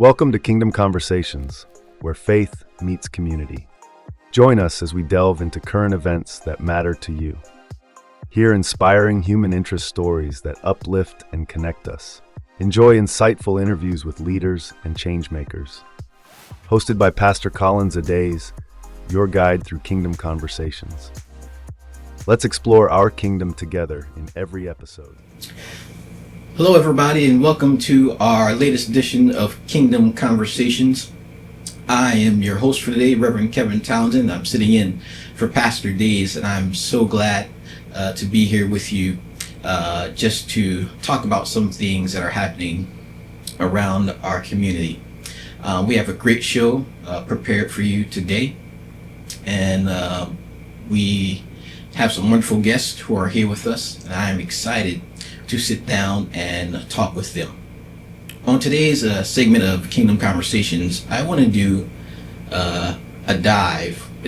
Welcome to Kingdom Conversations, where faith meets community. Join us as we delve into current events that matter to you. Hear inspiring human interest stories that uplift and connect us. Enjoy insightful interviews with leaders and changemakers. Hosted by Pastor Collins Adays, your guide through Kingdom Conversations. Let's explore our kingdom together in every episode. Hello everybody, and welcome to our latest edition of Kingdom Conversations. I am your host for today, Reverend Kevin Townsend. I'm sitting in for Pastor Days, and I'm so glad to be here with you just to talk about some things that are happening around our community. We have a great show prepared for you today, and we have some wonderful guests who are here with us, and I'm excited to sit down and talk with them. On today's segment of Kingdom Conversations, I want to do a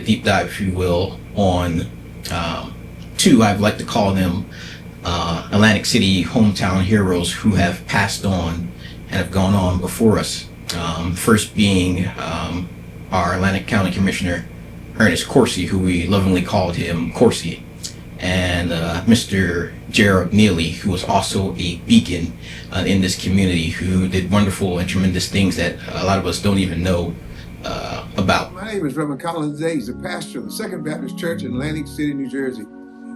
deep dive, if you will, on two, I'd like to call them Atlantic City hometown heroes who have passed on and have gone on before us. First being our Atlantic County Commissioner Ernest Coursey, who we lovingly called him Coursey, and Mr. Gerald Neely, who was also a beacon in this community, who did wonderful and tremendous things that a lot of us don't even know about. My name is Reverend Collins D, the pastor of the Second Baptist Church in Atlantic City, New Jersey.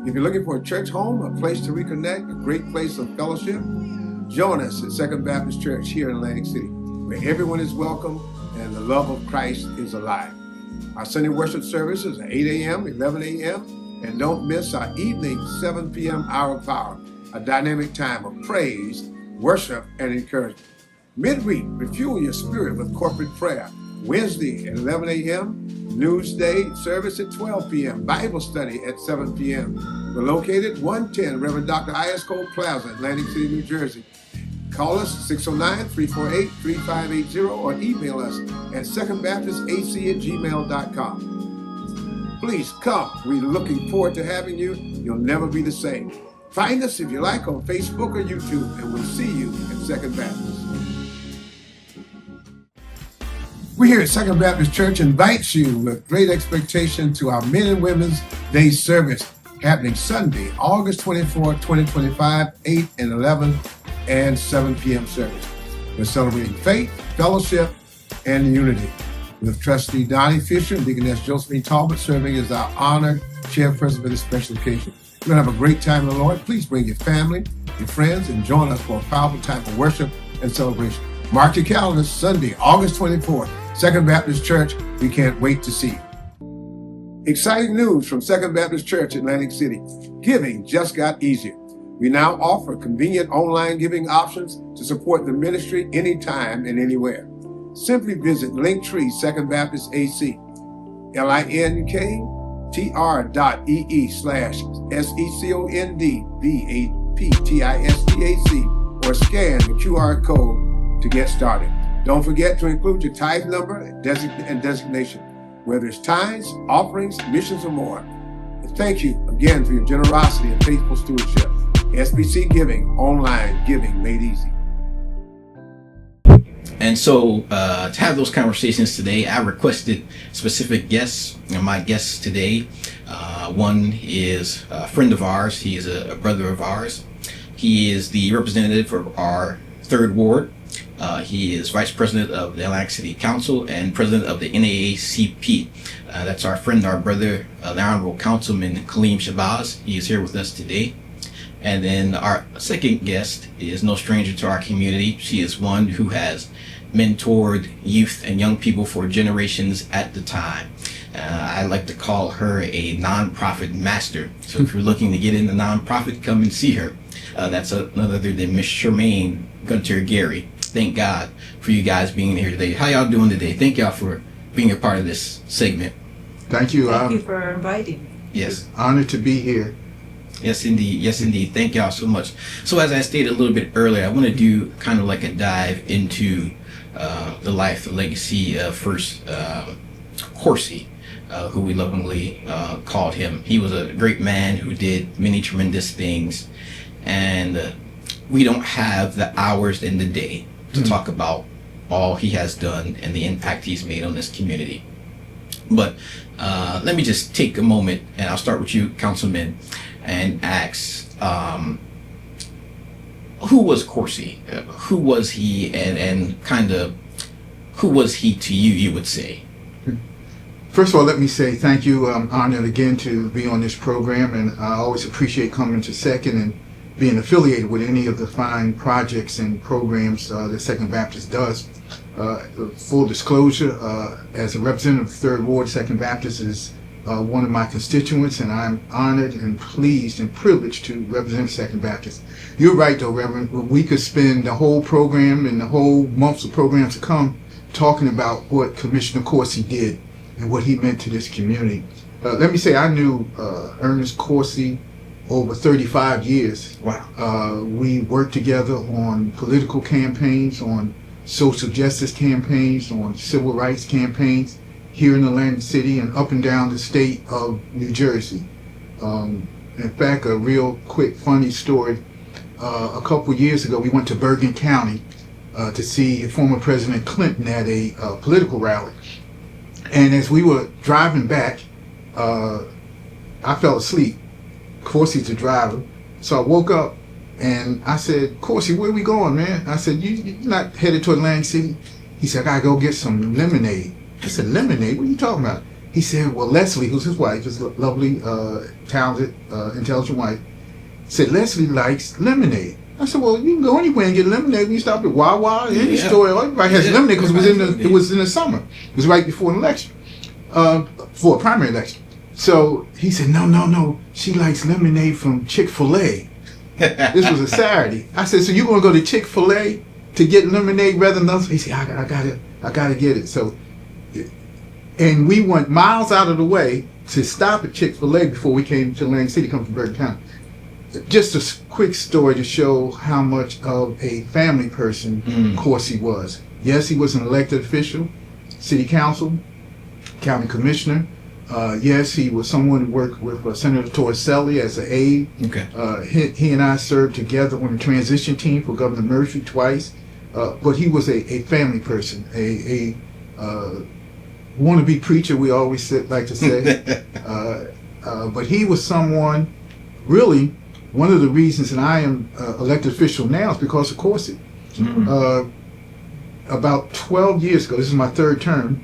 If you're looking for a church home, a place to reconnect, a great place of fellowship, join us at Second Baptist Church here in Atlantic City, where everyone is welcome and the love of Christ is alive. Our Sunday worship services are 8 a.m., 11 a.m., and don't miss our evening 7 p.m. hour of power, a dynamic time of praise, worship, and encouragement. Midweek, refuel your spirit with corporate prayer. Wednesday at 11 a.m., Newsday service at 12 p.m., Bible study at 7 p.m. We're located 110 Reverend Dr. I.S. Cole Plaza, Atlantic City, New Jersey. Call us 609-348-3580 or email us at secondbaptistac@gmail.com. Please come. We're looking forward to having you. You'll never be the same. Find us, if you like, on Facebook or YouTube, and we'll see you at Second Baptist. We here at Second Baptist Church invites you with great expectation to our Men and Women's Day service happening Sunday, August 24, 2025, 8 and 11 and 7 p.m. service. We're celebrating faith, fellowship, and unity, with Trustee Donnie Fisher and Deaconess Josephine Talbot serving as our honored chairperson for this special occasion. We're going to have a great time in the Lord. Please bring your family, your friends, and join us for a powerful time of worship and celebration. Mark your calendars, Sunday, August 24th, Second Baptist Church. We can't wait to see you. Exciting news from Second Baptist Church, Atlantic City. Giving just got easier. We now offer convenient online giving options to support the ministry anytime and anywhere. Simply visit Linktree Second Baptist AC, linktree.ee/secondbaptistac, or scan the QR code to get started. Don't forget to include your tithe number and designation, whether it's tithes, offerings, missions, or more. And thank you again for your generosity and faithful stewardship. SBC Giving, online giving made easy. And so to have those conversations today, I requested specific guests. And my guests today, one is a friend of ours. He is a brother of ours. He is the representative for our 3rd Ward. He is Vice President of the Atlantic City Council and President of the NAACP. That's our friend, our brother, the Honorable Councilman Kaleem Shabazz. He is here with us today. And then our second guest is no stranger to our community. She is one who has mentored youth and young people for generations at the time. I like to call her a nonprofit master. So if you're looking to get into nonprofit, come and see her. That's none other than Miss Shermaine Gunter-Gary. Thank God for you guys being here today. How y'all doing today? Thank y'all for being a part of this segment. Thank you. Thank you for inviting me. Yes. Honored to be here. Yes, indeed. Yes, indeed. Thank y'all so much. So as I stated a little bit earlier, I want to do kind of like a dive into the life, the legacy of first Coursey, who we lovingly called him. He was a great man who did many tremendous things, and we don't have the hours in the day to talk about all he has done and the impact he's made on this community. But let me just take a moment, and I'll start with you, Councilman, and ask, who was Coursey? Who was he, and kind of who was he to you, you would say? First of all, let me say thank you. I'm honored again to be on this program, and I always appreciate coming to Second and being affiliated with any of the fine projects and programs that Second Baptist does. Full disclosure, as a representative of 3rd Ward, Second Baptist is one of my constituents, and I'm honored and pleased and privileged to represent Second Baptist. You're right, though, Reverend. We could spend the whole program and the whole months of programs to come talking about what Commissioner Coursey did and what he meant to this community. Let me say, I knew Ernest Coursey over 35 years. Wow. We worked together on political campaigns, on social justice campaigns, on civil rights campaigns here in Atlantic City and up and down the state of New Jersey. In fact, a real quick funny story. A couple years ago, we went to Bergen County to see former President Clinton at a political rally. And as we were driving back, I fell asleep. Coursey's the driver. So I woke up and I said, Coursey, where are we going, man? I said, you're not headed to Atlantic City? He said, I gotta go get some lemonade. I said, lemonade? What are you talking about? He said, well, Leslie, who's his wife, is a lovely, talented, intelligent wife, said, Leslie likes lemonade. I said, well, you can go anywhere and get lemonade when you stop at Wawa, any store. Everybody has lemonade because it was in the summer. It was right before an election, for a primary election. So he said, no, she likes lemonade from Chick-fil-A. This was a Saturday. I said, so you're going to go to Chick-fil-A to get lemonade rather than us? He said, I gotta get it. So, and we went miles out of the way to stop at Chick-fil-A before we came to Atlantic City, come from Bergen County. Just a quick story to show how much of a family person Coursey was. Yes, he was an elected official, city council, county commissioner. Yes, he was someone who worked with Senator Torricelli as an aide. Okay. He and I served together on the transition team for Governor Murphy twice. But he was a family person, a wannabe preacher, we always like to say. But he was someone, really, one of the reasons that I am elected official now is because of Coursey. About 12 years ago, this is my 3rd term,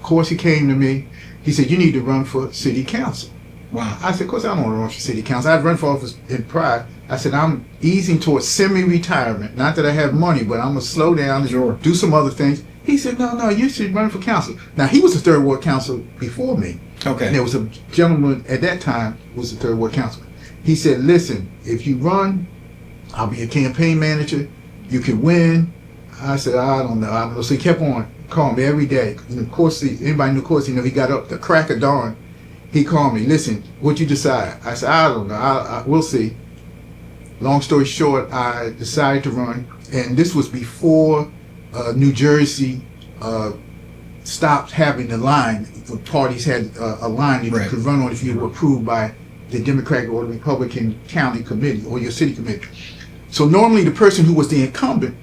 Coursey came to me. He said, you need to run for city council. Wow. I said, of course I don't want to run for city council. I'd run for office in pride. I said, I'm easing towards semi-retirement. Not that I have money, but I'm going to slow down and do some other things. He said, no, you should run for council. Now, he was the 3rd Ward council before me. Okay. And there was a gentleman at that time who was the 3rd Ward councilman. He said, listen, if you run, I'll be a campaign manager. You can win. I said, I don't know. So he kept on calling me every day. And of course, anybody knew Coursey, he got up the crack of dawn. He called me, listen, what'd you decide? I said, I don't know. We'll see. Long story short, I decided to run. And this was before New Jersey stopped having the line. The parties had a line that you could run on if you were approved by the Democratic or the Republican county committee or your city committee. So normally the person who was the incumbent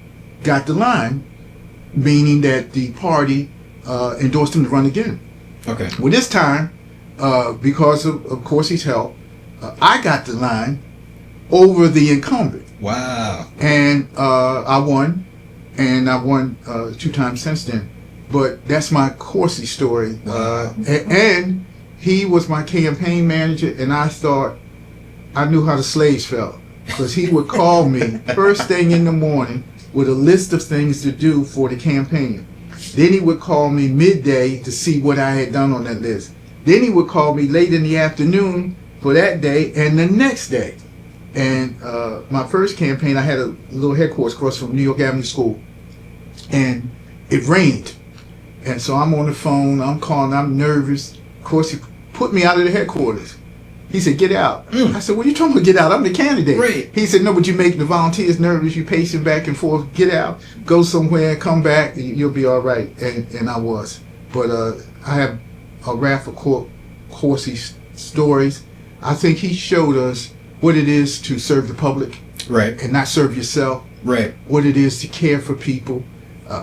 got the line, meaning that the party endorsed him to run again. Okay. Well, this time, because of Coursey's help, I got the line over the incumbent. Wow. And I won, and I won 2 times since then. But that's my Coursey story. Wow. And he was my campaign manager, and I thought I knew how the slaves felt. Because he would call me first thing in the morning with a list of things to do for the campaign. Then he would call me midday to see what I had done on that list. Then he would call me late in the afternoon for that day and the next day. And my first campaign, I had a little headquarters across from New York Avenue School. And it rained. And so I'm on the phone, I'm calling, I'm nervous. Of course, he put me out of the headquarters. He said, get out. I said, what are you talking about, get out? I'm the candidate. Right. He said, no, but you make the volunteers nervous. You pacing back and forth. Get out. Go somewhere. Come back. You'll be all right. And I was. But I have a raft of Coursey stories. I think he showed us what it is to serve the public. Right. And not serve yourself. Right. What it is to care for people.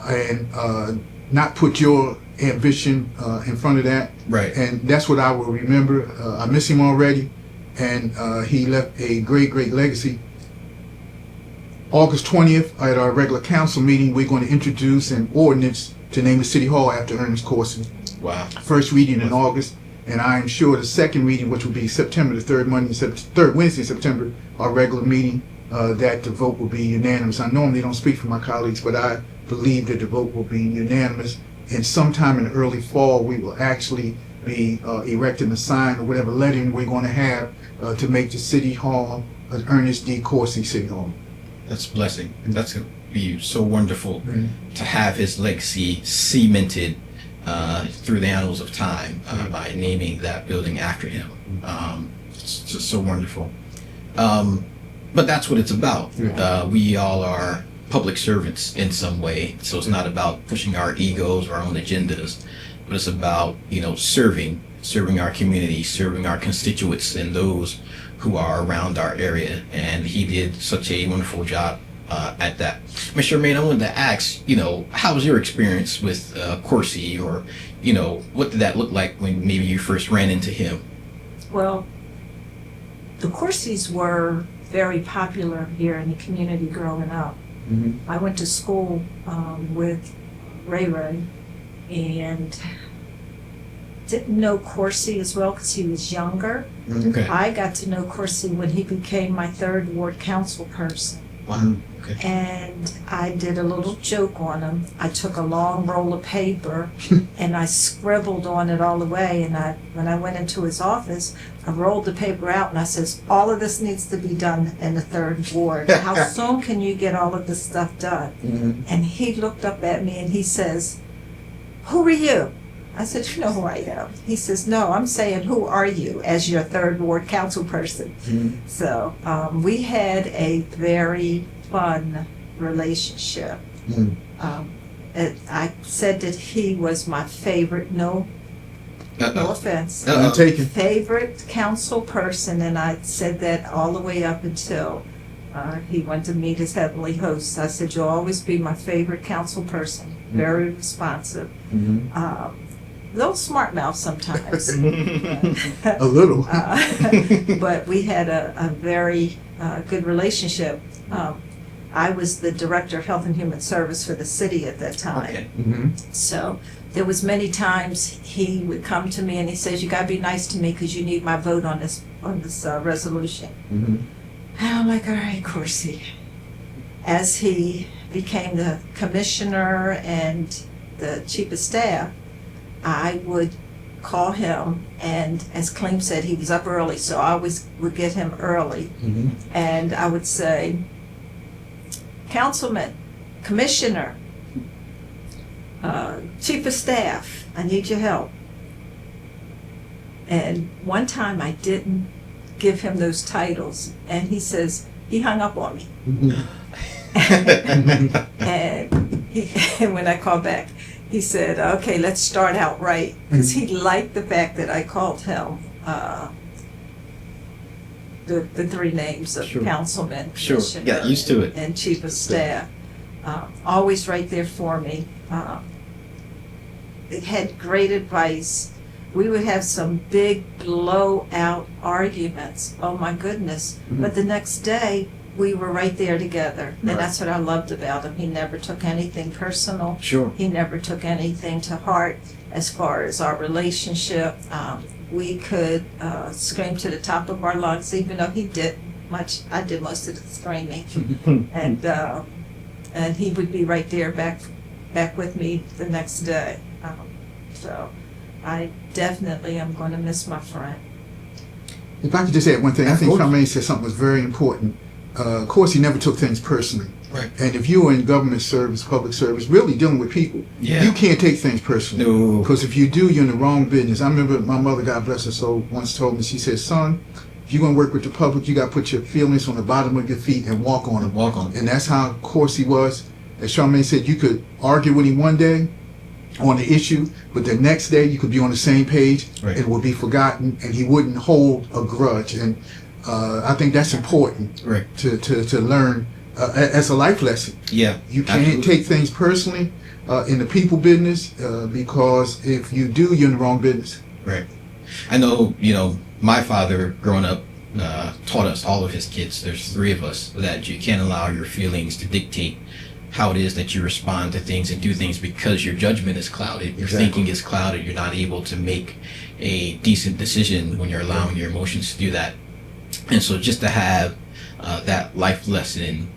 and not put your ambition in front of that. Right. And that's what I will remember. I miss him already, and he left a great legacy. August 20th, at our regular council meeting, we're going to introduce an ordinance to name the city hall after Ernest Coursey. Wow. First reading in August, and I am sure the second reading, which will be September, the third Wednesday in September, our regular meeting, that the vote will be unanimous. I normally don't speak for my colleagues, but I believe that the vote will be unanimous. And sometime in the early fall, we will actually be erecting a sign or whatever lettering we're going to have to make the city hall an Ernest D. Coursey City Hall. That's a blessing. That's going to be so wonderful to have his legacy cemented through the annals of time by naming that building after him. It's just so wonderful. But that's what it's about. We all are public servants in some way, so it's not about pushing our egos or our own agendas, but it's about, serving our community, serving our constituents and those who are around our area. And he did such a wonderful job at that. Ms. Shermaine, I wanted to ask, how was your experience with Coursey, or, what did that look like when maybe you first ran into him? Well, the Courseys were very popular here in the community growing up. I went to school with Ray, and didn't know Coursey as well because he was younger. Okay. I got to know Coursey when he became my third ward council person. Wow. Okay. And I did a little joke on him. I took a long roll of paper and I scribbled on it all the way. And when I went into his office, I rolled the paper out and I says, all of this needs to be done in the third ward. How soon can you get all of this stuff done? And he looked up at me and he says, who are you? I said, you know who I am. He says, no, I'm saying, who are you as your third ward council person? So we had a very fun relationship. I said that he was my favorite, no offense, I'm taking. favorite council person, and I said that all the way up until he went to meet his heavenly host. I said, you'll always be my favorite council person, very responsive. Little smart mouth sometimes. A little. But we had a very good relationship. I was the director of health and human service for the city at that time. Okay. So there was many times he would come to me and he says, you gotta be nice to me because you need my vote on this resolution. And I'm like, all right, Coursey. As he became the commissioner and the chief of staff, I would call him, and as Kaleem said, he was up early, so I always would get him early. And I would say, Councilman, Commissioner, Chief of Staff, I need your help. And one time I didn't give him those titles, and he says, he hung up on me. And when I called back, he said, okay, let's start out right. Because he liked the fact that I called him the three names of councilman, commissioner, got used to it, and chief of staff. Always right there for me. It had great advice. We would have some big blowout arguments. Oh my goodness. But the next day, we were right there together. And that's what I loved about him. He never took anything personal. Sure. He never took anything to heart as far as our relationship. We could scream to the top of our lungs, even though he did much. I did most of the screaming. And he would be right there back with me the next day. So I definitely am going to miss my friend. If I could just add one thing, I think Shermaine said something was very important. Of course, he never took things personally. Right. And if you were in government service, public service, really dealing with people, you can't take things personally. No. Because if you do, you're in the wrong business. I remember my mother, God bless her soul, once told me, she said, son, if you're going to work with the public, you got to put your feelings on the bottom of your feet and walk on them. Walk on them. And that's how Coursey was. As Shermaine said, you could argue with him one day on the issue, but the next day you could be on the same page. Right. It would be forgotten, and he wouldn't hold a grudge. And I think that's important Right. to learn as a life lesson. Yeah, You can't absolutely. take things personally in the people business because if you do, you're in the wrong business. Right. I know, my father growing up taught us, all of his kids, there's 3 of us, that you can't allow your feelings to dictate how it is that you respond to things and do things, because your judgment is clouded, your thinking is clouded, you're not able to make a decent decision when you're allowing your emotions to do that. And so just to have that life lesson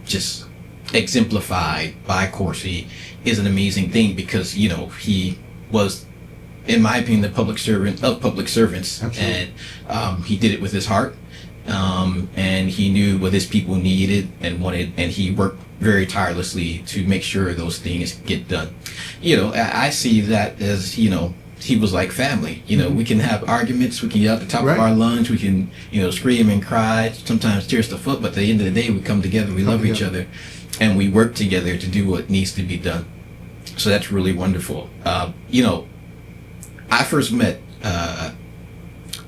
just exemplified by Coursey is an amazing thing, because he was, in my opinion, the public servant of public servants. Absolutely. And he did it with his heart, and he knew what his people needed and wanted, and he worked very tirelessly to make sure those things get done. I see that as, he was like family. We can have arguments, we can get out the top of our lungs, we can, scream and cry, sometimes tear stuff up, but at the end of the day, we come together, we love each other, and we work together to do what needs to be done. So that's really wonderful. I first met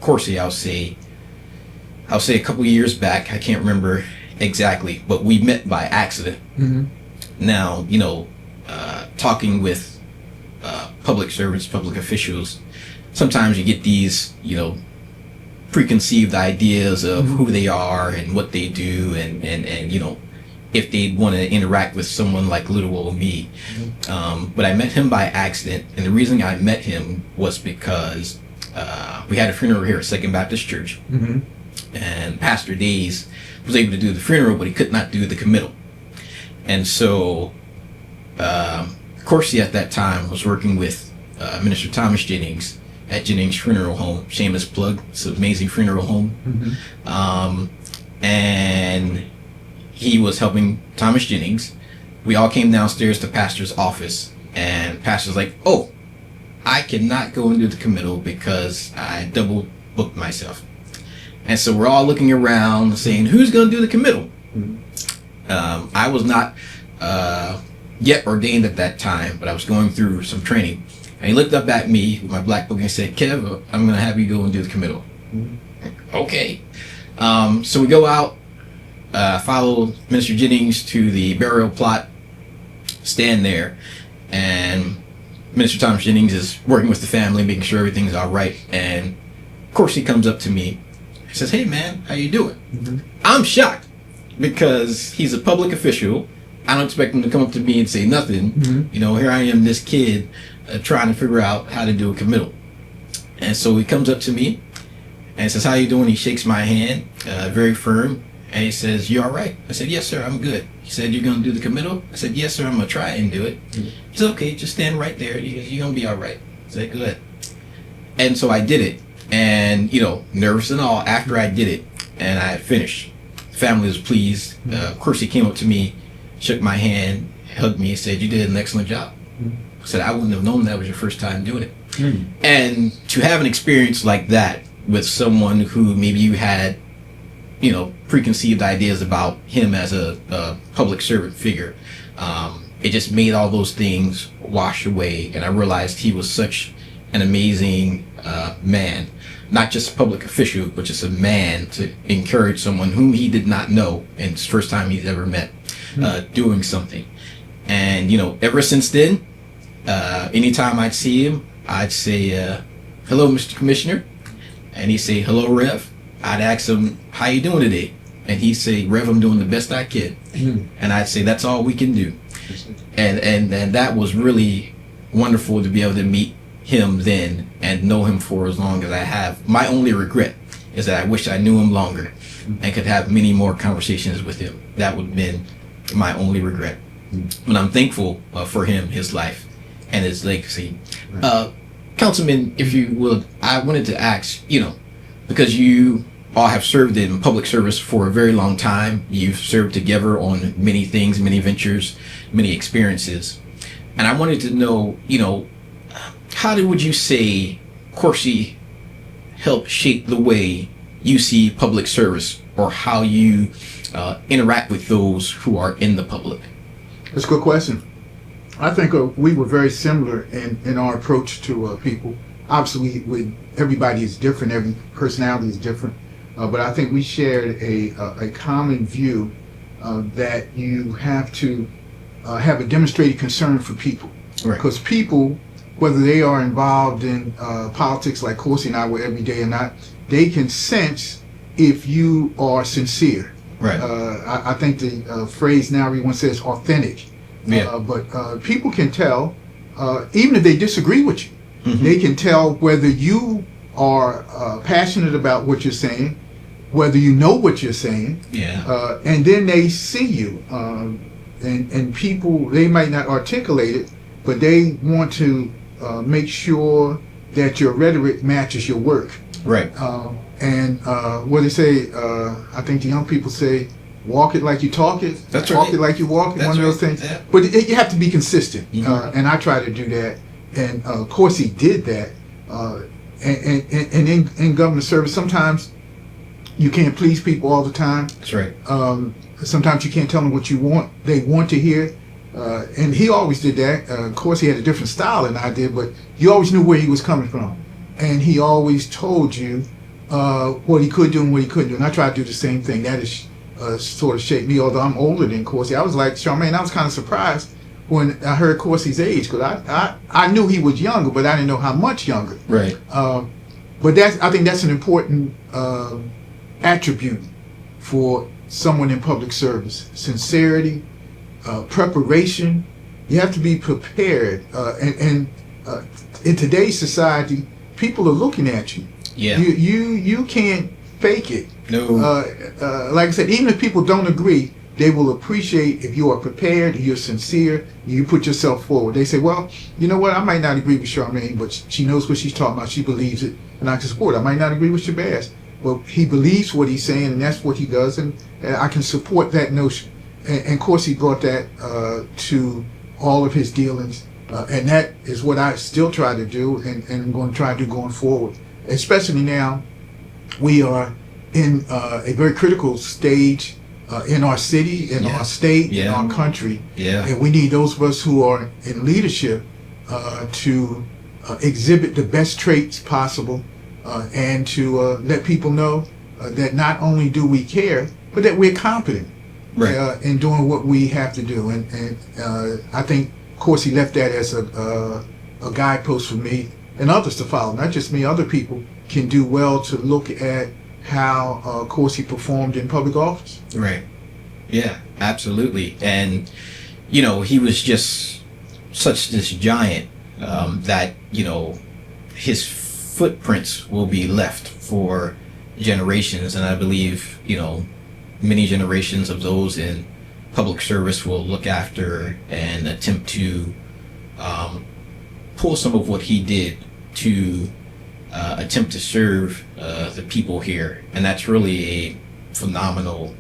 Coursey, I'll say a couple years back. I can't remember exactly, but we met by accident. Now, talking with public servants, public officials, sometimes you get these, preconceived ideas of who they are and what they do, and if they want to interact with someone like little old me. But I met him by accident, and the reason I met him was because we had a funeral here at Second Baptist Church, and Pastor Days was able to do the funeral, but he could not do the committal. And so Coursey at that time was working with Minister Thomas Jennings at Jennings Funeral Home. Shameless plug, it's an amazing funeral home. And he was helping Thomas Jennings. We all came downstairs to Pastor's office, and Pastor's like, "Oh, I cannot go and do the committal because I double booked myself." And so we're all looking around saying, "Who's going to do the committal?" I was not yet ordained at that time, but I was going through some training. And he looked up at me with my black book and said, "Kev, I'm going to have you go and do the committal." Okay. So we go out, follow Minister Jennings to the burial plot, stand there, and Minister Thomas Jennings is working with the family, making sure everything's all right. And of course he comes up to me, he says, "Hey man, how you doing?" I'm shocked because he's a public official. I don't expect him to come up to me and say nothing. Here I am, this kid, trying to figure out how to do a committal. And so he comes up to me and says, "How you doing?" He shakes my hand, very firm. And he says, "You all right?" I said, "Yes, sir, I'm good." He said, "You're going to do the committal?" I said, "Yes, sir, I'm going to try and do it." He said, "Okay, just stand right there. You're going to be all right." I said, "Good." And so I did it. And, nervous and all, after I did it and I finished, the family was pleased. Of course, he came up to me, shook my hand, hugged me, and said, "You did an excellent job." I said, "I wouldn't have known that was your first time doing it." And to have an experience like that with someone who maybe you had, preconceived ideas about him as a public servant figure, it just made all those things wash away. And I realized he was such an amazing man, not just a public official, but just a man to encourage someone whom he did not know, and it's the first time he's ever met, doing something. And, ever since then, anytime I'd see him, I'd say, "Hello, Mr. Commissioner." And he'd say, "Hello, Rev." I'd ask him, "How you doing today?" And he'd say, "Rev, I'm doing the best I can." And I'd say, "That's all we can do." And that was really wonderful to be able to meet him then and know him for as long as I have. My only regret is that I wish I knew him longer and could have many more conversations with him. That would have been my only regret. But I'm thankful for him, his life, and his legacy. Councilman, if you would, I wanted to ask, because you all have served in public service for a very long time. You've served together on many things, many ventures, many experiences. And I wanted to know, how would you say Coursey helped shape the way you see public service, or how you interact with those who are in the public? That's a good question. I think we were very similar in our approach to people. Obviously, everybody is different, every personality is different, but I think we shared a common view that you have to have a demonstrated concern for people. Right. Because people, whether they are involved in politics like Coursey and I were every day or not, they can sense if you are sincere. Right. I think the phrase now everyone says authentic. Yeah. But people can tell, even if they disagree with you, Mm-hmm. they can tell whether you are passionate about what you're saying, whether you know what you're saying, Yeah. and then they see you. And people, they might not articulate it, but they want to make sure that your rhetoric matches your work. Right. And what they say, I think the young people say, walk it like you talk it. That's Walk right. it like you walk it. That's One of those right. things. Yeah. But you have to be consistent, Mhm. and I try to do that. And of course, he did that. And in government service, sometimes you can't please people all the time. That's right. Sometimes you can't tell them what they want to hear. And he always did that. Of course, he had a different style than I did, but you always knew where he was coming from. And he always told you what he could do and what he couldn't do. And I try to do the same thing. That is sort of shaped me, although I'm older than Coursey. I was like, Shermaine, I was kind of surprised when I heard Coursey's age, because I knew he was younger, but I didn't know how much younger. Right. But I think that's an important attribute for someone in public service. Sincerity, preparation. You have to be prepared. And in today's society, people are looking at you. Yeah. You can't fake it. No. Like I said, even if people don't agree, they will appreciate if you are prepared, you're sincere, you put yourself forward. They say, well, you know what, I might not agree with Shermaine, but she knows what she's talking about, she believes it, and I can support it. I might not agree with Shabazz, but he believes what he's saying, and that's what he does, and I can support that notion. And of course, he brought that to all of his dealings, and that is what I still try to do, and I'm going to try to do going forward. Especially now, we are in a very critical stage in our city, in our state, in our country. Yeah. And we need those of us who are in leadership to exhibit the best traits possible and to let people know that not only do we care, but that we're competent in doing what we have to do. And I think, of course, he left that as a guidepost for me and others to follow. Not just me, other people can do well to look at how, of course, he performed in public office. Right. Yeah, absolutely. And, you know, he was just such this giant that, you know, his footprints will be left for generations. And I believe, you know, many generations of those in public service will look after and attempt to pull some of what he did to attempt to serve the people here. And that's really a phenomenal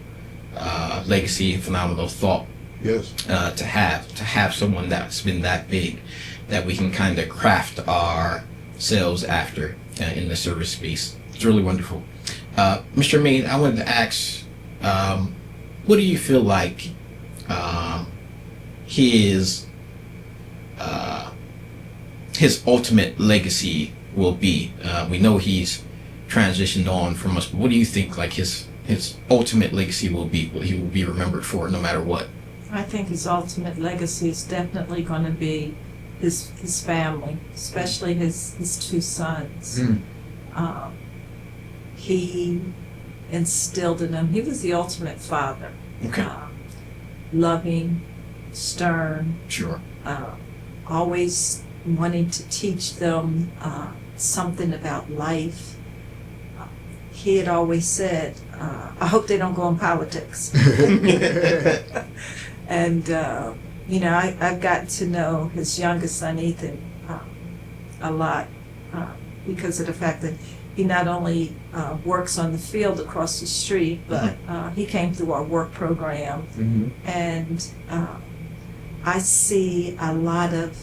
legacy, phenomenal thought. Yes. To have someone that's been that big that we can kind of craft ourselves after in the service space. It's really wonderful. Mr. Maine, I wanted to ask, what do you feel like his ultimate legacy will be? We know he's transitioned on from us, but what do you think like his ultimate legacy will be, what he will be remembered for no matter what? I think his ultimate legacy is definitely going to be his family, especially his two sons. He instilled in them, he was the ultimate father. Okay. Loving, stern, Sure. always wanting to teach them something about life. He had always said, I hope they don't go in politics. And, you know, I've gotten to know his youngest son, Ethan, a lot because of the fact that he not only works on the field across the street, but he came through our work program. And I see a lot of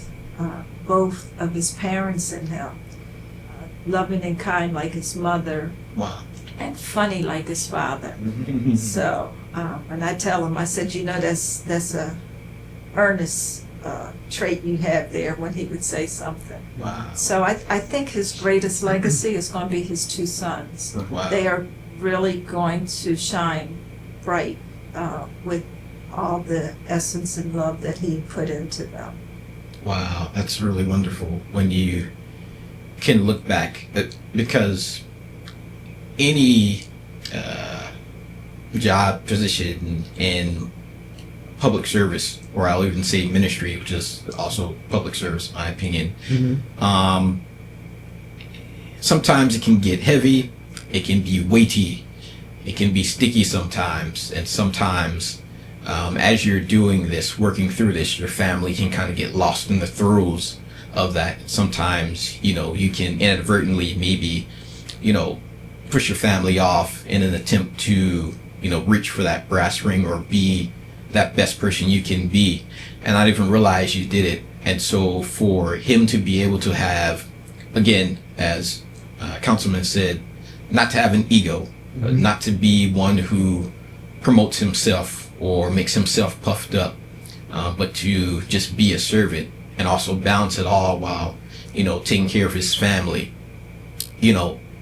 both of his parents in him, loving and kind like his mother. Wow. And funny like his father. So, and I tell him, I said, you know, that's a earnest trait you have there when he would say something. Wow. So I think his greatest legacy is going to be his two sons. Wow. They are really going to shine bright with all the essence and love that he put into them. Wow, that's really wonderful when you can look back, because any job position in public service, or I'll even say ministry, which is also public service, in my opinion, sometimes it can get heavy, it can be weighty, it can be sticky sometimes, and sometimes as you're doing this, working through this, your family can kind of get lost in the throes of that. Sometimes, you can inadvertently maybe, push your family off in an attempt to, reach for that brass ring or be that best person you can be, and not even realize you did it. And so for him to be able to have, again, as Councilman said, not to have an ego, not to be one who promotes himself or makes himself puffed up, but to just be a servant and also balance it all while, taking care of his family.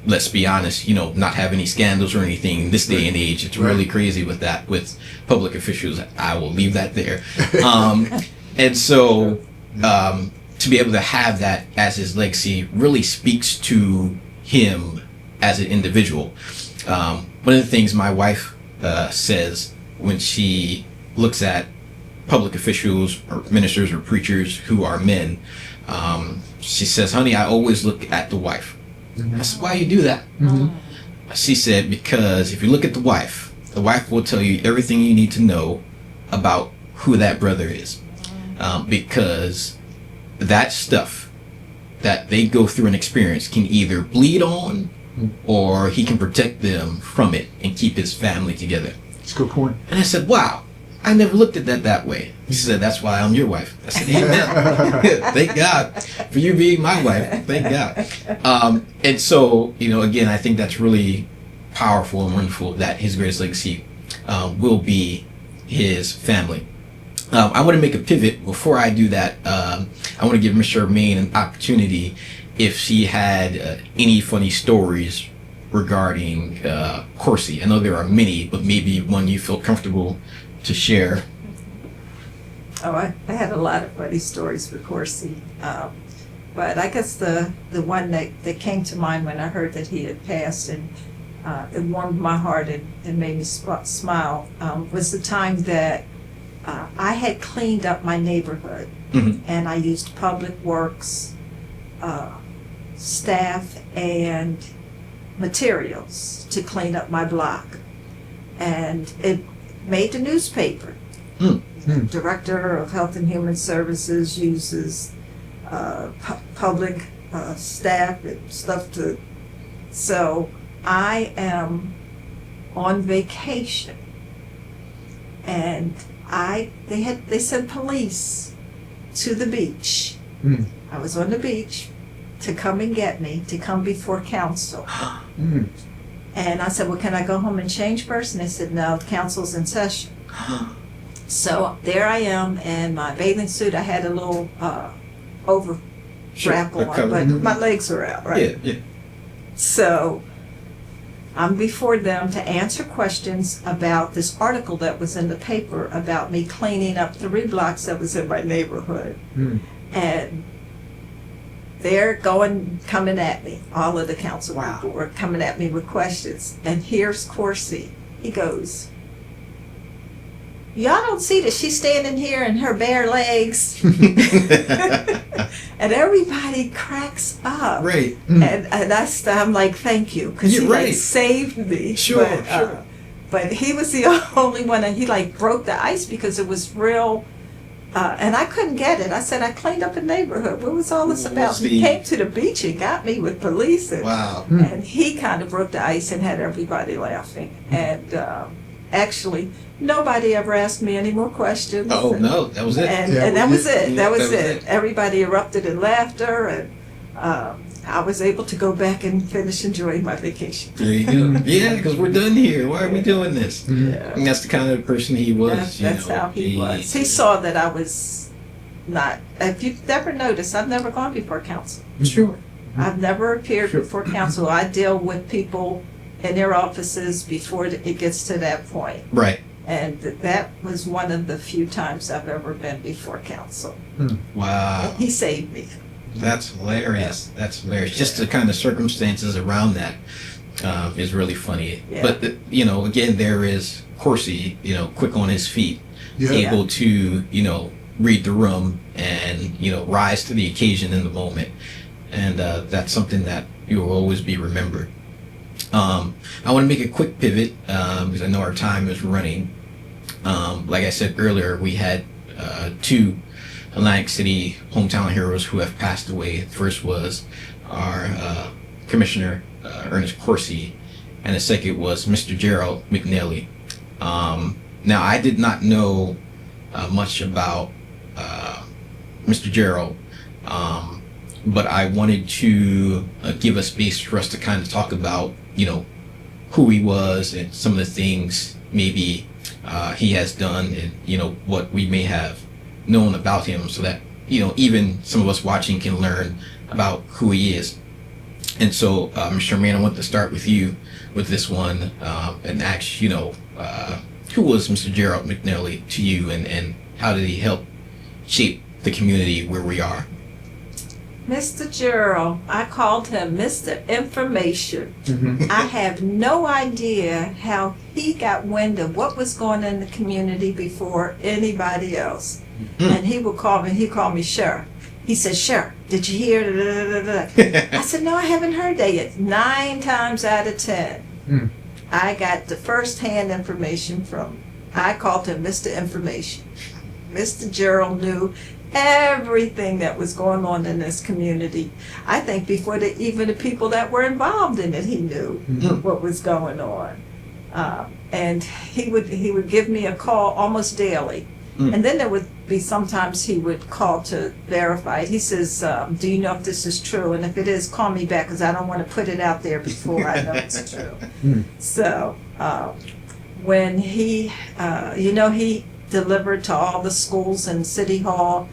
Let's be honest, not have any scandals or anything in this day and age. It's really crazy with that, with public officials. I will leave that there. And so to be able to have that as his legacy really speaks to him as an individual. One of the things my wife says when she looks at public officials or ministers or preachers who are men, she says, honey, I always look at the wife. I said, why you do that? She said, because if you look at the wife will tell you everything you need to know about who that brother is. Because that stuff that they go through and experience can either bleed on or he can protect them from it and keep his family together. That's a good point. And I said, wow, I never looked at that way. She said, that's why I'm your wife. I said, amen. Thank God for you being my wife. Thank God. And so, again, I think that's really powerful and wonderful that his greatest legacy will be his family. I want to make a pivot. Before I do that, I want to give Ms. Shermaine an opportunity if she had any funny stories regarding Coursey. I know there are many, but maybe one you feel comfortable to share. Oh, I had a lot of funny stories with Coursey. But I guess the one that came to mind when I heard that he had passed and it warmed my heart and made me smile was the time that I had cleaned up my neighborhood. And I used public works staff and materials to clean up my block. And it made the newspaper. Director of Health and Human Services uses public staff and stuff to. So I am on vacation, and they sent police to the beach. I was on the beach to come and get me, to come before council. And I said, well, can I go home and change first? And they said, no, the council's in session. So there I am in my bathing suit. I had a little overwrap on, but my legs are out, right? Yeah. So I'm before them to answer questions about this article that was in the paper about me cleaning up 3 blocks that was in my neighborhood. And they're coming at me. All of the council people were coming at me with questions. And here's Coursey. He goes, y'all don't see that she's standing here in her bare legs? And everybody cracks up. Right. And I'm like, thank you. Because he like saved me. Sure. But he was the only one that he like broke the ice because it was real. And I couldn't get it. I said, I cleaned up a neighborhood. What was all this about? He came to the beach and got me with police. And he kind of broke the ice and had everybody laughing. And actually, nobody ever asked me any more questions. Oh, no, that was it. And that was it. That was it. Everybody erupted in laughter, and I was able to go back and finish enjoying my vacation. There you go. Yeah, because we're done here. Why are we doing this? Yeah. And that's the kind of person he was. That's how he was. He saw that I was not. If you've never noticed, I've never gone before council. Sure. I've never appeared before council. I deal with people in their offices before it gets to that point. Right. And that was one of the few times I've ever been before council. Wow. He saved me. That's hilarious. That's hilarious. Just the kind of circumstances around that is really funny. Yeah. But, again, there is Coursey, quick on his feet, able to, read the room and, rise to the occasion in the moment. And that's something that you will always be remembered. I want to make a quick pivot because I know our time is running. Like I said earlier, we had two Atlantic City hometown heroes who have passed away. The first was our Commissioner Ernest Coursey, and the second was Mr. Gerald Neely. Now, I did not know much about Mr. Gerald, but I wanted to give a space for us to kind of talk about, who he was and some of the things maybe he has done and, what we may have known about him so that, even some of us watching can learn about who he is. And so, Shermaine, I want to start with you with this one and ask, who was Mr. Gerald Neely to you and how did he help shape the community where we are? Mr. Gerald, I called him Mr. Information. I have no idea how he got wind of what was going on in the community before anybody else. And he would call me, he called me Sheriff. He said, Sheriff, did you hear? Da, da, da, da. I said, no, I haven't heard that yet. 9 times out of 10, I got the first-hand information I called him Mr. Information. Mr. Gerald knew everything that was going on in this community. I think before even the people that were involved in it, he knew what was going on. And he would give me a call almost daily. And then there would be sometimes he would call to verify it. He says, do you know if this is true? And if it is, call me back because I don't want to put it out there before I know it's true. So when he delivered to all the schools in City Hall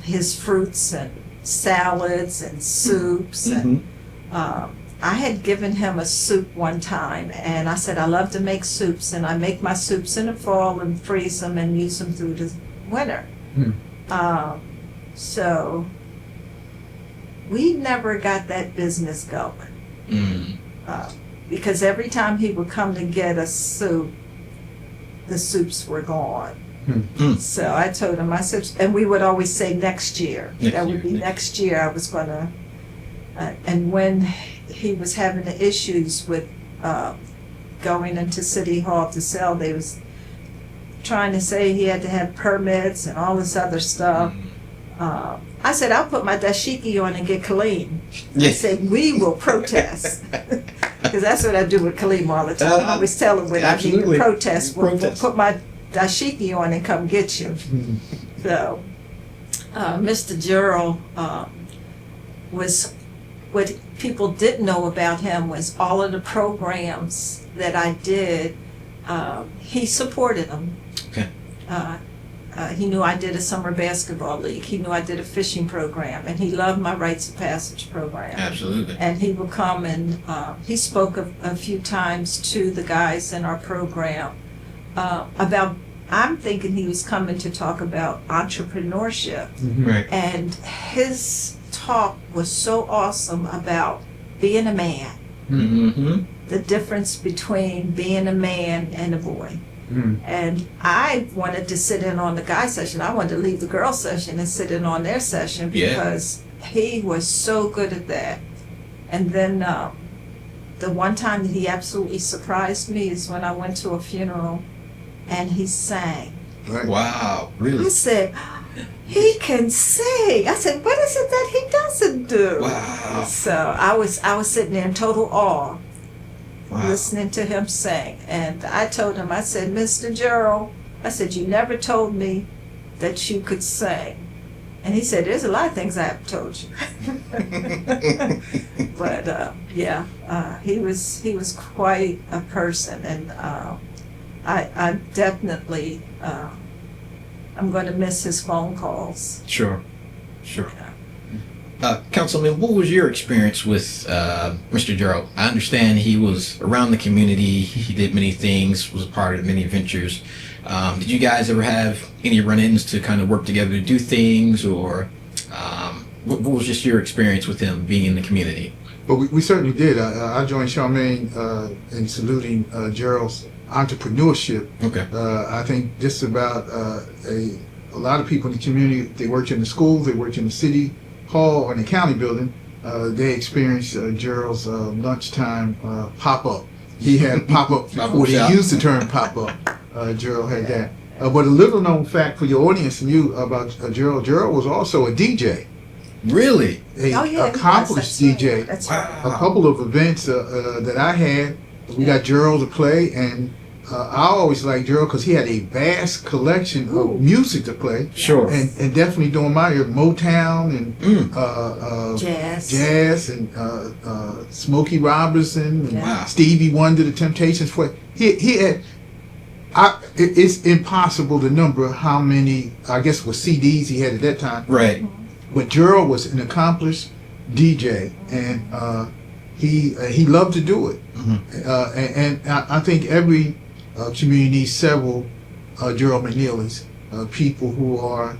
his fruits and salads and soups. And I had given him a soup one time, and I said, I love to make soups, and I make my soups in the fall and freeze them and use them through the winter. So we never got that business going. Because every time he would come to get a soup, the soups were gone. So I told him, and we would always say next year. Next year I was going to, and when he was having the issues with going into City Hall to sell, they was trying to say he had to have permits and all this other stuff. I said, I'll put my dashiki on and get Kaleem. I said, we will protest. Because that's what I do with Kaleem all the time. I always tell him when I need to protest, we'll put my dashiki on and come get you. So, Mr. Gerald was, what people didn't know about him was all of the programs that I did, he supported them. Okay. He knew I did a summer basketball league. He knew I did a fishing program, and he loved my Rites of Passage program. Absolutely. And he would come and he spoke a few times to the guys in our program about, I'm thinking he was coming to talk about entrepreneurship. Right. And his talk was so awesome about being a man. The difference between being a man and a boy. And I wanted to sit in on the guy session. I wanted to leave the girl session and sit in on their session because he was so good at that. And then the one time that he absolutely surprised me is when I went to a funeral and he sang. Right. Wow, really? I said, he can sing. I said, what is it that he doesn't do? Wow. So I was sitting there in total awe. Wow. Listening to him sing. And I told him, I said, Mr. Gerald, I said, you never told me that you could sing. And he said, there's a lot of things I haven't told you. But he was quite a person. And I definitely, I'm going to miss his phone calls. Sure. Councilman, what was your experience with Mr. Gerald? I understand he was around the community. He did many things, was a part of many ventures. Did you guys ever have any run-ins to kind of work together to do things, or what was just your experience with him being in the community? But we certainly did. I joined Shermaine in saluting Gerald's entrepreneurship. Okay. I think just about a lot of people in the community, they worked in the schools, they worked in the city hall or in the county building, they experienced Gerald's lunchtime pop-up. He had pop-up before they used the term pop-up. Gerald had that. But a little known fact for your audience and you about Gerald was also a DJ. Really? Accomplished DJ. Right. That's right. Wow. A couple of events that I had, we got Gerald to play, and I always liked Gerald because he had a vast collection of music to play. Sure. And definitely during my year, Motown and jazz and Smokey Robinson and Wow. Stevie Wonder, the Temptations. He had. It's impossible to number how many, I guess, was CDs he had at that time. Right. But Gerald was an accomplished DJ, and he loved to do it. Mm-hmm. And I think every community needs several Gerald McNeelys, people who are,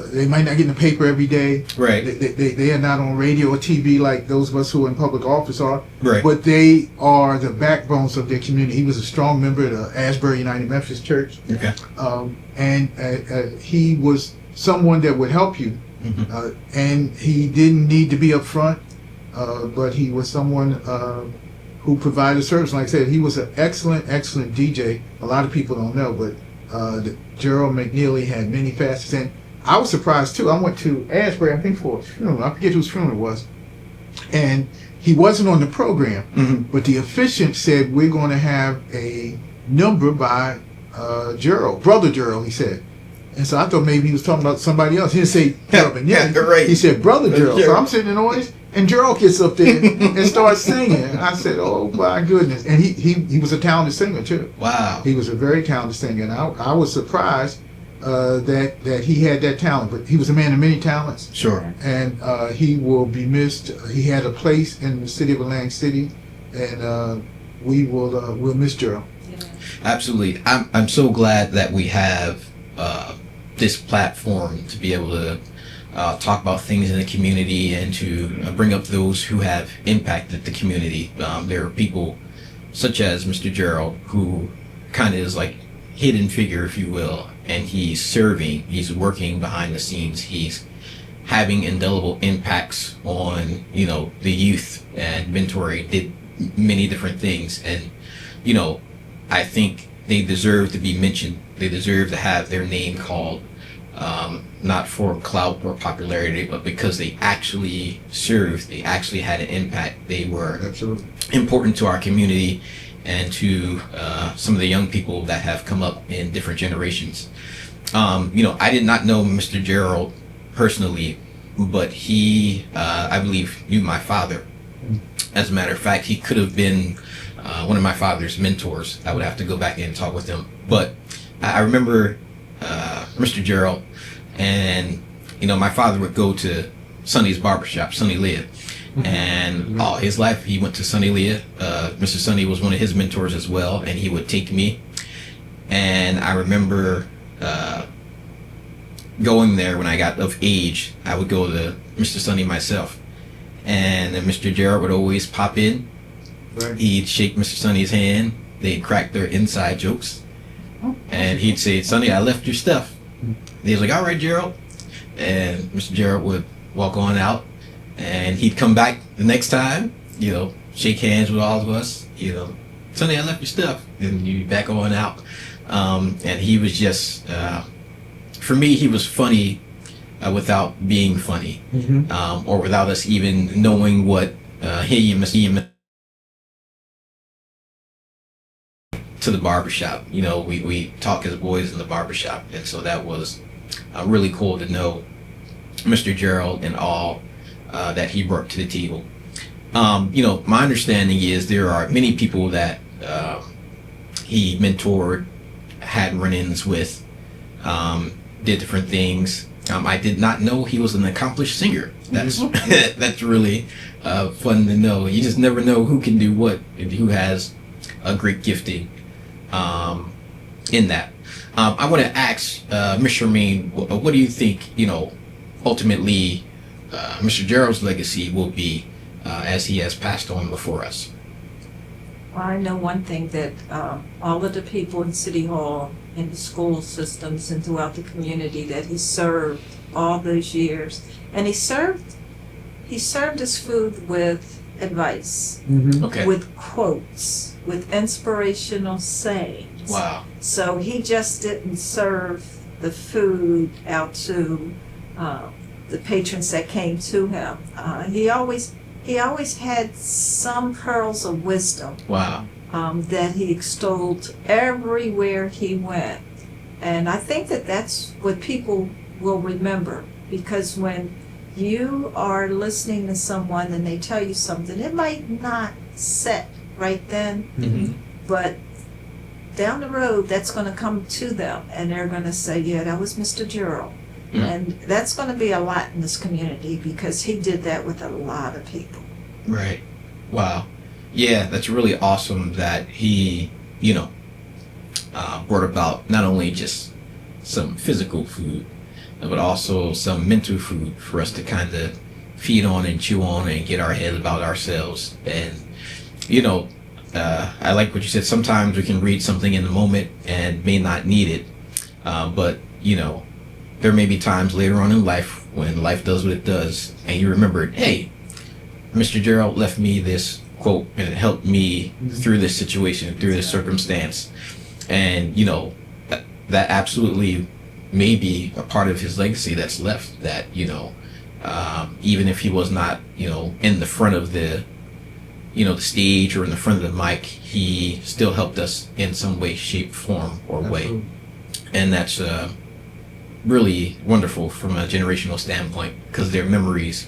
they might not get in the paper every day. Right. They are not on radio or TV like those of us who are in public office are. Right. But they are the backbones of their community. He was a strong member of the Asbury United Methodist Church. Okay. And he was someone that would help you. Mm-hmm. And he didn't need to be up front, but he was someone who provided service. Like I said, he was an excellent DJ. A lot of people don't know, but Gerald McNeely had many facets. And I was surprised too. I went to Asbury, I think, for a funeral. I forget whose funeral it was. And he wasn't on the program, Mm-hmm. but the officiant said, we're going to have a number by Gerald, Brother Gerald, he said. And so I thought maybe he was talking about somebody else. He didn't say Gerald McNeely. Yeah, right. He said Brother Gerald. So Gerald. I'm sitting in the audience, and Gerald gets up there and starts singing. I said, oh my goodness. And he was a talented singer too. Wow. He was a very talented singer. And I was surprised that he had that talent. But he was a man of many talents. Sure. And he will be missed. He had a place in the city of Atlantic City. And we'll miss Gerald. Absolutely. I'm so glad that we have this platform to be able to talk about things in the community and to bring up those who have impacted the community. There are people such as Mr. Gerald, who kind of is like hidden figure, if you will, and he's serving, he's working behind the scenes, he's having indelible impacts on, the youth and mentoring, did many different things. And, I think they deserve to be mentioned. They deserve to have their name called, not for clout or popularity, but because they actually served, they actually had an impact. They were Absolutely important to our community and to some of the young people that have come up in different generations. I did not know Mr. Gerald personally, but he, I believe, knew my father. As a matter of fact, he could have been one of my father's mentors. I would have to go back and talk with him. But I remember Mr. Gerald, and my father would go to Sonny's barbershop, Sonny Leah, and all his life he went to Sonny Leah. Mr. Sonny was one of his mentors as well, and he would take me. And I remember going there when I got of age. I would go to Mr. Sonny myself, and then Mr. Gerald would always pop in. right. He'd shake Mr. Sonny's hand. They'd crack their inside jokes. And he'd say, "Sonny, I left your stuff." And he was like, "All right, Gerald." And Mr. Gerald would walk on out. And he'd come back the next time, shake hands with all of us. "Sonny, I left your stuff." And you'd back on out. And he was just, for me, he was funny without being funny. Or without us even knowing what he and Mr. to the barbershop. We talk as boys in the barbershop, and so that was really cool to know Mr. Gerald and all that he brought to the table. My understanding is there are many people that he mentored, had run-ins with, did different things. I did not know he was an accomplished singer. That's that's really fun to know. You just never know who can do what, and who has a great gifting in that. I want to ask Ms. Shermaine, what do you think, ultimately Mr. Gerald's legacy will be as he has passed on before us? Well, I know one thing, that all of the people in City Hall, in the school systems, and throughout the community that he served all those years, and he served his food with advice, Okay. with quotes, with inspirational sayings. Wow. So he just didn't serve the food out to the patrons that came to him. He always had some pearls of wisdom Wow. that he extolled everywhere he went. And I think that that's what people will remember, because when you are listening to someone and they tell you something, it might not set right then, but down the road, that's going to come to them, and they're going to say, yeah, that was Mr. Gerald. And that's going to be a lot in this community, because he did that with a lot of people. Right. Wow. Yeah, that's really awesome that he, brought about not only just some physical food, but also some mental food for us to kind of feed on and chew on and get our head about ourselves. And, I like what you said. Sometimes we can read something in the moment and may not need it. But, there may be times later on in life when life does what it does, and you remembered, hey, Mr. Gerald left me this quote, and it helped me through this situation, through this circumstance. And, that absolutely may be a part of his legacy that's left, that, even if he was not, in the front of the stage or in the front of the mic, he still helped us in some way, shape, form, or way. And that's really wonderful from a generational standpoint, because their memories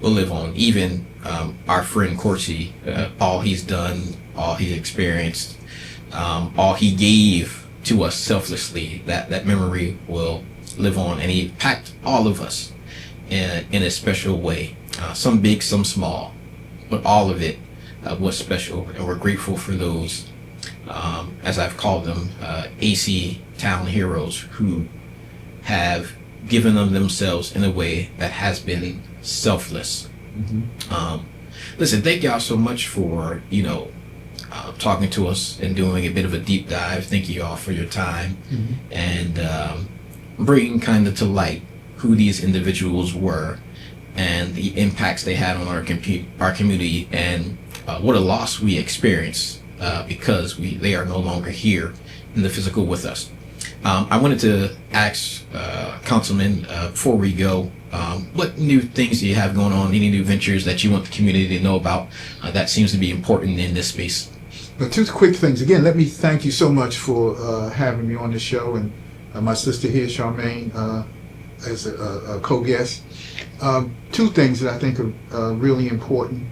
will live on. Even our friend Coursey, all he's done, all he's experienced, all he gave to us selflessly, that memory will live on. And he impacted all of us in a special way, some big, some small, but all of it was special. And we're grateful for those, as I've called them, AC Town heroes, who have given of themselves in a way that has been selfless. Listen, thank y'all so much for talking to us and doing a bit of a deep dive. Thank you all for your time and bringing kind of to light who these individuals were and the impacts they had on our community, and what a loss we experienced because they are no longer here in the physical with us. I wanted to ask Councilman, before we go, what new things do you have going on? Any new ventures that you want the community to know about that seems to be important in this space? But two quick things. Again, let me thank you so much for having me on the show, and my sister here, Shermaine, as a co-guest. Two things that I think are really important.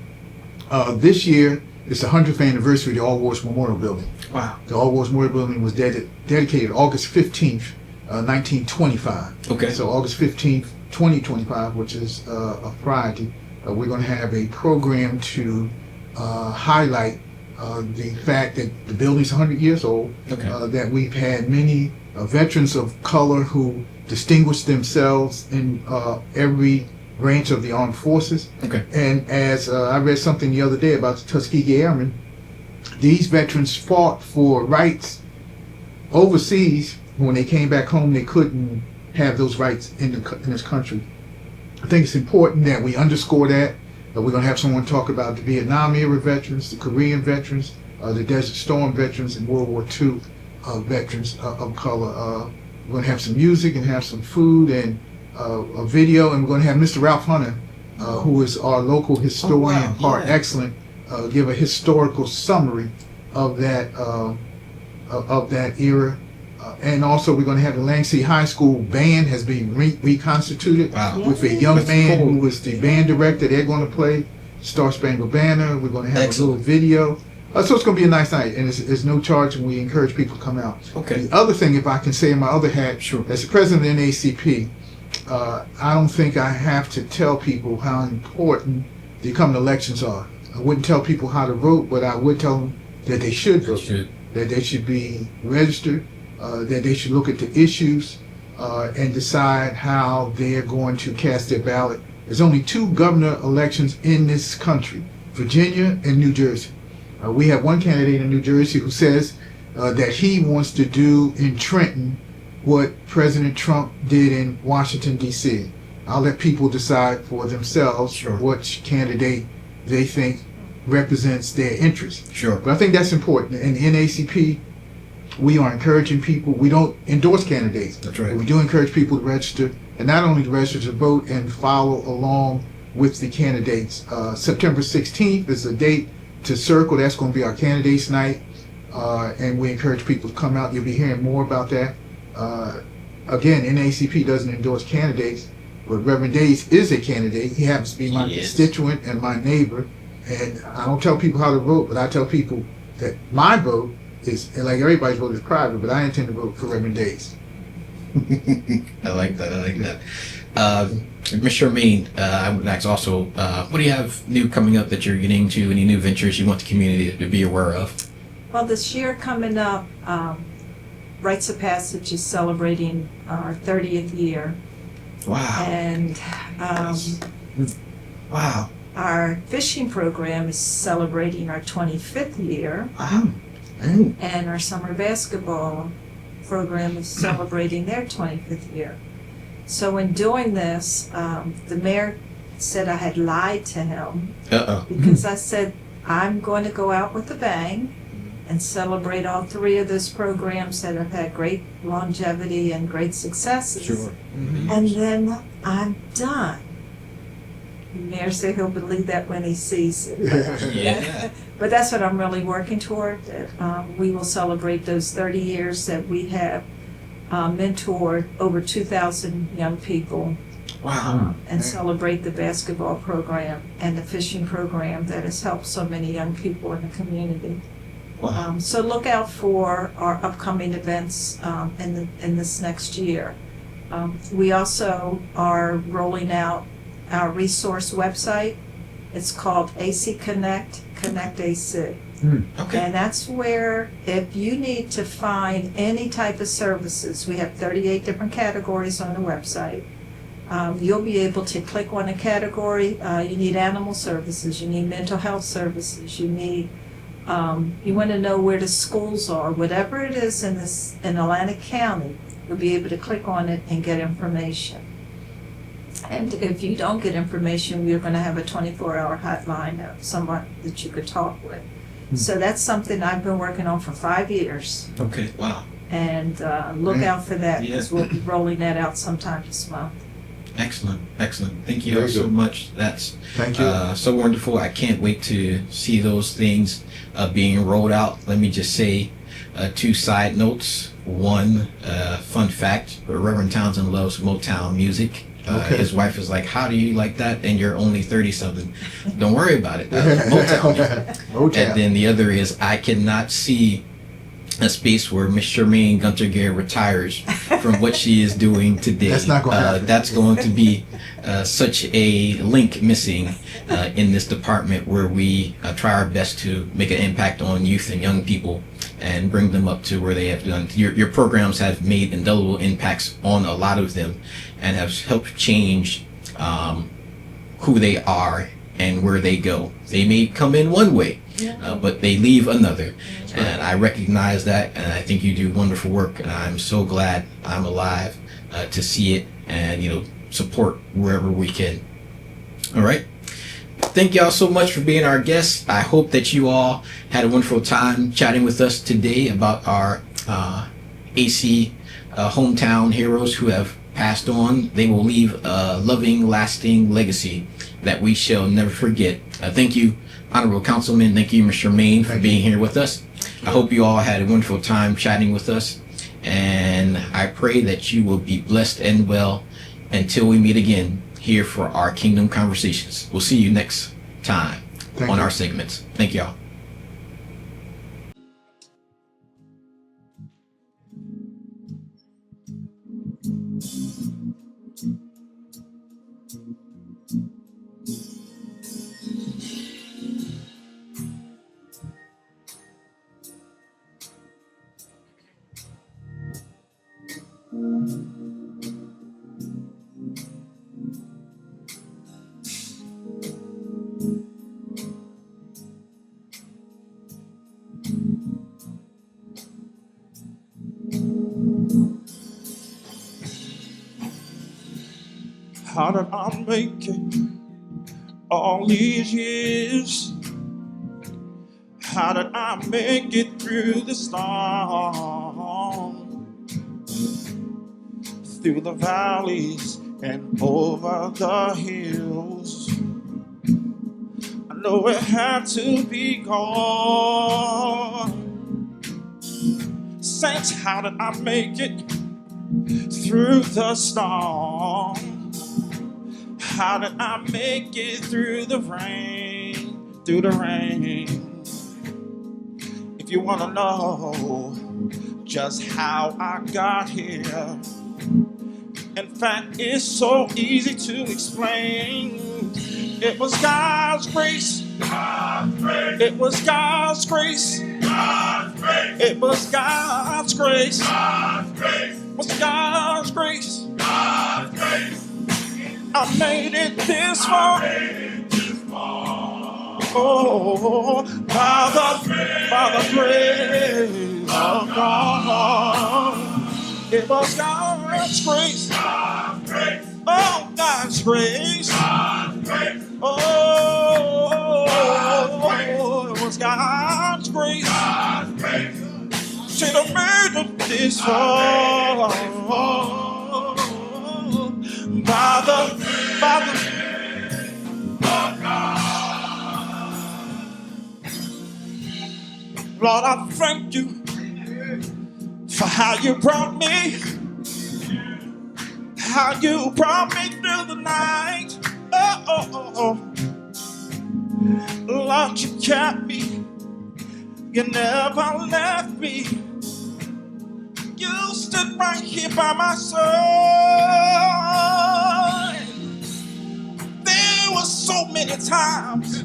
This year is the 100th anniversary of the All Wars Memorial Building. Wow. The All Wars Memorial Building was dedicated August 15th, 1925. Okay. So August 15th, 2025, which is a Friday, we're going to have a program to highlight the fact that the building's 100 years old, that we've had many veterans of color who distinguished themselves in every branch of the armed forces. Okay. And as I read something the other day about the Tuskegee Airmen, these veterans fought for rights overseas. When they came back home, they couldn't have those rights in this country. I think it's important that we underscore that. We're going to have someone talk about the Vietnam era veterans, the Korean veterans, the Desert Storm veterans, and World War II veterans of color. We're going to have some music and have some food and a video, and we're going to have Mr. Ralph Hunter, who is our local historian, par excellence, give a historical summary of that era. And also we're going to have the Langsea High School band has been reconstituted with a young man who was the band director. They're going to play Star Spangled Banner. We're going to have a little video. So it's going to be a nice night, and it's no charge, and we encourage people to come out. Okay. The other thing, if I can say in my other hat, as the president of the NAACP, I don't think I have to tell people how important the coming elections are. I wouldn't tell people how to vote, but I would tell them that they should vote, that they should be registered, that they should look at the issues and decide how they're going to cast their ballot. There's only 2 governor elections in this country, Virginia and New Jersey. We have one candidate in New Jersey who says that he wants to do in Trenton what President Trump did in Washington, D.C. I'll let people decide for themselves which candidate they think represents their interests. Sure. But I think that's important. In NAACP, we are encouraging people. We don't endorse candidates. That's right. But we do encourage people to register, and not only to register, to vote and follow along with the candidates. September 16th is the date to circle. That's going to be our candidates night, and we encourage people to come out. You'll be hearing more about that. Again, NAACP doesn't endorse candidates, but Reverend Days is a candidate. He happens to be my constituent and my neighbor, and I don't tell people how to vote, but I tell people that my vote is, and like everybody's vote is private, but I intend to vote for Reverend Days. I like that. Ms. Shermaine, I would ask also, what do you have new coming up that you're getting into? Any new ventures you want the community to be aware of? Well, this year coming up, Rites of Passage is celebrating our 30th year. Wow. And wow. Our fishing program is celebrating our 25th year. Wow. And our summer basketball program is celebrating their 25th year. So in doing this, the mayor said I had lied to him because I said I'm going to go out with a bang and celebrate all 3 of those programs that have had great longevity and great successes. Sure. Mm-hmm. And then I'm done. The mayor said he'll believe that when he sees it. Yeah. But that's what I'm really working toward. We will celebrate those 30 years that we have mentored over 2,000 young people. Wow. And celebrate the basketball program and the fishing program that has helped so many young people in the community. Wow. So look out for our upcoming events in this next year. We also are rolling out our resource website. It's called AC Connect AC. Okay. And that's where if you need to find any type of services, we have 38 different categories on the website. You'll be able to click on a category. You need animal services, you need mental health services, you need you want to know where the schools are, whatever it is in Atlantic County, you'll be able to click on it and get information. And if you don't get information, we're going to have a 24-hour hotline of someone that you could talk with. So that's something I've been working on for 5 years. Okay. Wow. And look out for that because we'll be rolling that out sometime this month. Excellent. Thank you all so much. That's Thank you. So wonderful. I can't wait to see those things being rolled out. Let me just say 2 side notes. One, fun fact, Reverend Townsend loves Motown music. His wife is like, how do you like that? And you're only 30-something. Don't worry about it. Motown. And then the other is, I cannot see a space where Miss Shermaine Gunter-Gary retires from what she is doing today. That's not going to happen. That's going to be such a link missing in this department where we try our best to make an impact on youth and young people and bring them up to where they have done. Your programs have made indelible impacts on a lot of them and have helped change who they are and where they go. They may come in one way, but they leave another. And I recognize that, and I think you do wonderful work, and I'm so glad I'm alive to see it and support wherever we can. All right. Thank y'all so much for being our guests. I hope that you all had a wonderful time chatting with us today about our AC hometown heroes who have passed on. They will leave a loving, lasting legacy that we shall never forget. Thank you, Honorable Councilman. Thank you, Ms. Shermaine, for being here with us. I hope you all had a wonderful time chatting with us, and I pray that you will be blessed and well until we meet again here for our Kingdom Conversations. We'll see you next time on our segments. Thank y'all. How did I make it all these years? How did I make it through the storm? Through the valleys and over the hills. I know it had to be gone. Saints, how did I make it through the storm? How did I make it through the rain? Through the rain. If you want to know just how I got here, in fact, it's so easy to explain. It was God's grace. God's grace. It was God's grace. God's grace. It was God's grace. God's grace. It was God's grace. God's grace. I made it this far. Oh, by the grace of God. It was God's grace. God's grace. Oh, God's grace. God's grace. Oh, it was God's grace. God's grace. Should have made it this far. By the Lord, I thank you for how you brought me. How you brought me through the night. Oh. Lord, you kept me. You never left me. You stood right here by my side. There were so many times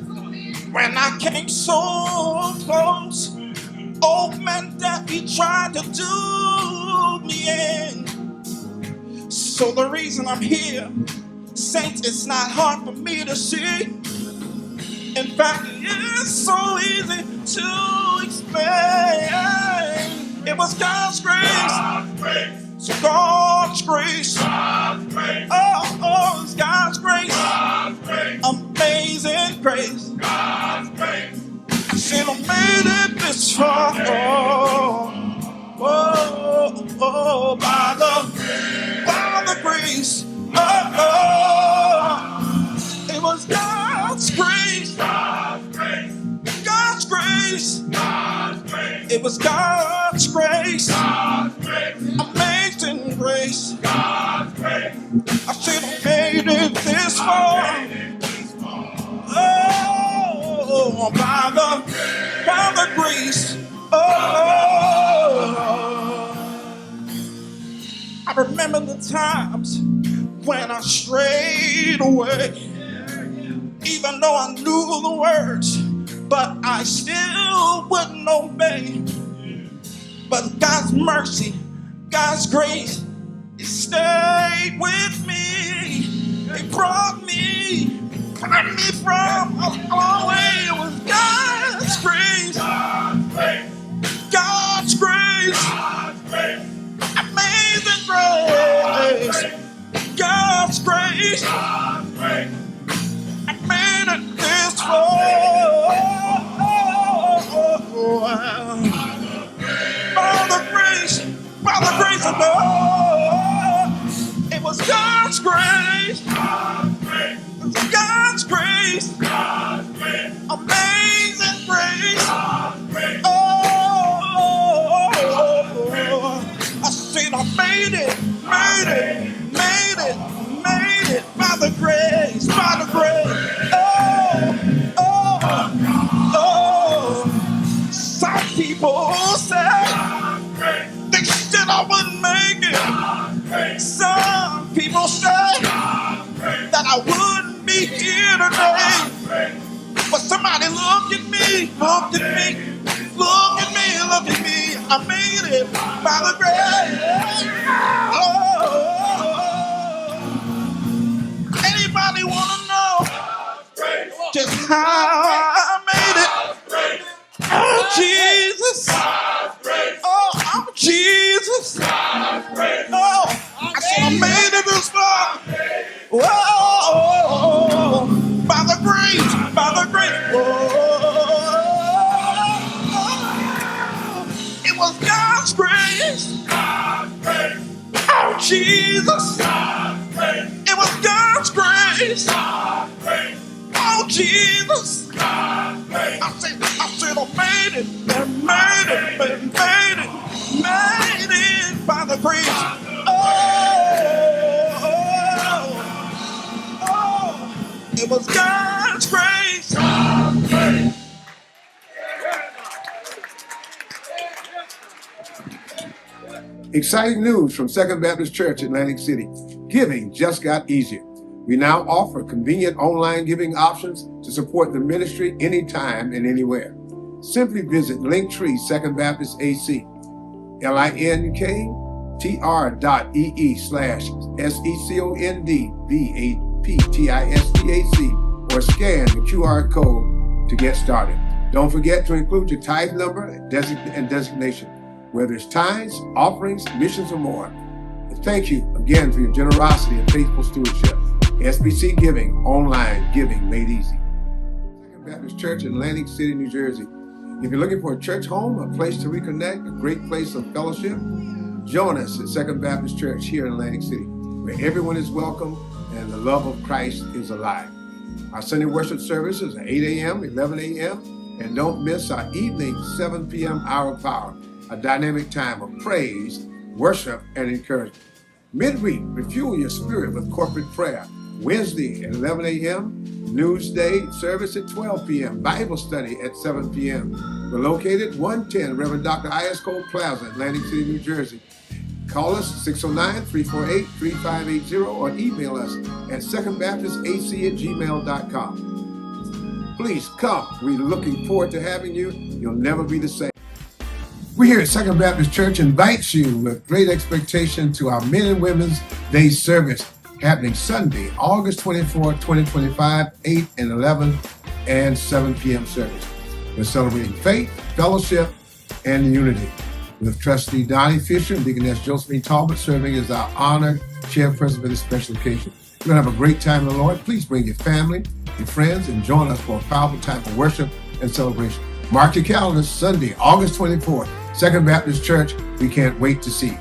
when I came so close. Old man Daddy tried to do me in. So the reason I'm here, saints, it's not hard for me to see. In fact, it's so easy to explain. It was God's grace. God's grace. So God's grace. God's grace. Oh, it's God's grace. God's grace. Amazing grace. God's grace. I said I made it this far. Oh, by the grace. It was God's grace. God's grace. God's grace. God's grace. It was God's grace. God's grace. Amazing grace. God's grace. I said I made it this far. Oh, by the grace. I remember the times when I strayed away, even though I knew the words, but I still wouldn't obey. But God's mercy, God's grace, it stayed with me. It brought me from a long way. It was God's grace. God's grace. God's grace. God's grace. Amazing grace. God's grace. God's grace. I made it this far. By the grace of God. It was God's grace. God's grace. God's grace. God's grace. Amazing grace. God's grace. I said I made it by the grace, Some people say they said I wouldn't make it. Some people say that I wouldn't be here today. But somebody look at me. I made it by the grace. Anybody want to know just how I made it? Oh, Jesus. Oh, I'm Jesus. Oh, I said I made it this far. Whoa. Jesus. I said, I made it, made it by the grace. It was God's grace. Exciting news from Second Baptist Church, Atlantic City. Giving just got easier. We now offer convenient online giving options to support the ministry anytime and anywhere. Simply visit Linktree Second Baptist AC, linktr.ee/secondbaptistac, or scan the QR code to get started. Don't forget to include your tithe number and designation, whether it's tithes, offerings, missions, or more. And thank you again for your generosity and faithful stewardship. SBC Giving, online giving made easy. Second Baptist Church in Atlantic City, New Jersey. If you're looking for a church home, a place to reconnect, a great place of fellowship, join us at Second Baptist Church here in Atlantic City, where everyone is welcome and the love of Christ is alive. Our Sunday worship services are 8 a.m., 11 a.m., and don't miss our evening 7 p.m. hour of power, a dynamic time of praise, worship, and encouragement. Midweek, refuel your spirit with corporate prayer. Wednesday at 11 a.m., Newsday service at 12 p.m., Bible study at 7 p.m. We're located 110 Reverend Dr. I.S. Cole Plaza, Atlantic City, New Jersey. Call us 609-348-3580 or email us at secondbaptistac@gmail.com. Please come. We're looking forward to having you. You'll never be the same. We here at Second Baptist Church invites you with great expectation to our Men and Women's Day service happening Sunday, August 24, 2025, 8 and 11 and 7 p.m. service. We're celebrating faith, fellowship, and unity with Trustee Donnie Fisher and Deaconess Josephine Talbot serving as our honored chairperson for this special occasion. We're going to have a great time in the Lord. Please bring your family, your friends, and join us for a powerful time of worship and celebration. Mark your calendars, Sunday, August 24th, Second Baptist Church. We can't wait to see you.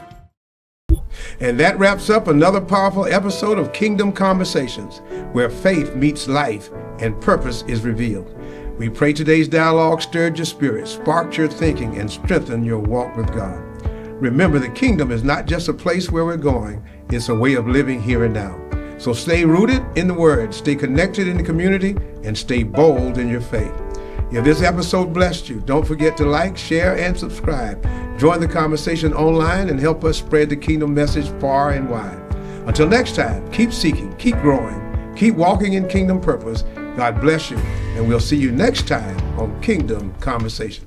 And that wraps up another powerful episode of Kingdom Conversations, where faith meets life and purpose is revealed. We pray today's dialogue stirred your spirit, sparked your thinking, and strengthened your walk with God. Remember, the kingdom is not just a place where we're going, it's a way of living here and now. So stay rooted in the Word, stay connected in the community, and stay bold in your faith. If this episode blessed you, don't forget to like, share, and subscribe. Join the conversation online and help us spread the kingdom message far and wide. Until next time, keep seeking, keep growing, keep walking in kingdom purpose. God bless you, and we'll see you next time on Kingdom Conversation.